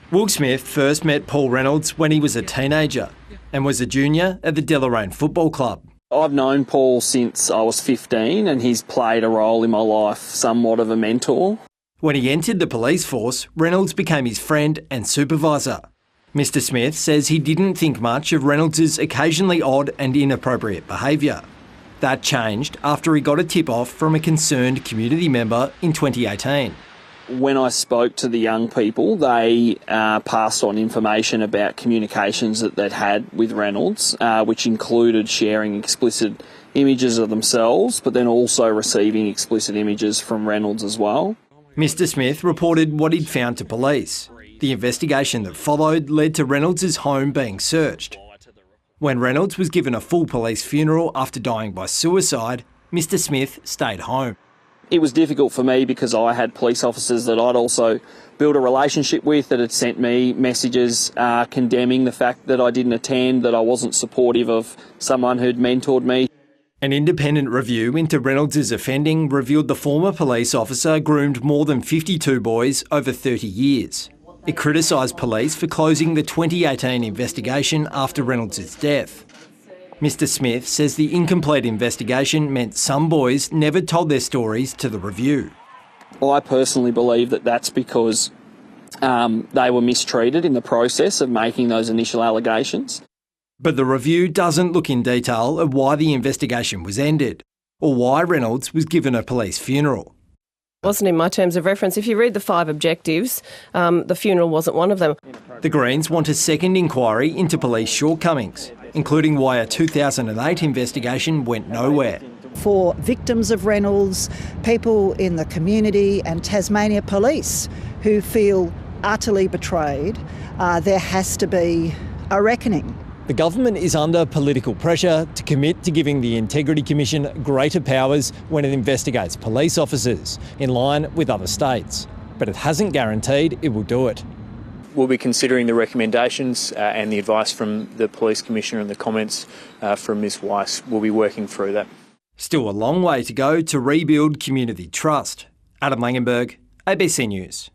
Will Smith first met Paul Reynolds when he was a teenager and was a junior at the Deloraine Football Club. I've known Paul since I was 15 and he's played a role in my life, somewhat of a mentor. When he entered the police force, Reynolds became his friend and supervisor. Mr Smith says he didn't think much of Reynolds' occasionally odd and inappropriate behaviour. That changed after he got a tip-off from a concerned community member in 2018. When I spoke to the young people, they passed on information about communications that they'd had with Reynolds, which included sharing explicit images of themselves, but then also receiving explicit images from Reynolds as well. Mr Smith reported what he'd found to police. The investigation that followed led to Reynolds' home being searched. When Reynolds was given a full police funeral after dying by suicide, Mr Smith stayed home. It was difficult for me because I had police officers that I'd also built a relationship with that had sent me messages condemning the fact that I didn't attend, that I wasn't supportive of someone who'd mentored me. An independent review into Reynolds' offending revealed the former police officer groomed more than 52 boys over 30 years. It criticised police for closing the 2018 investigation after Reynolds' death. Mr Smith says the incomplete investigation meant some boys never told their stories to the review. I personally believe that that's because they were mistreated in the process of making those initial allegations. But the review doesn't look in detail at why the investigation was ended or why Reynolds was given a police funeral. It wasn't in my terms of reference. If you read the 5 objectives, the funeral wasn't one of them. The Greens want a second inquiry into police shortcomings, including why a 2008 investigation went nowhere. For victims of Reynolds, people in the community and Tasmania police who feel utterly betrayed, there has to be a reckoning. The government is under political pressure to commit to giving the Integrity Commission greater powers when it investigates police officers, in line with other states. But it hasn't guaranteed it will do it. We'll be considering the recommendations and the advice from the Police Commissioner and the comments from Ms Weiss. We'll be working through that. Still a long way to go to rebuild community trust. Adam Langenberg, ABC News.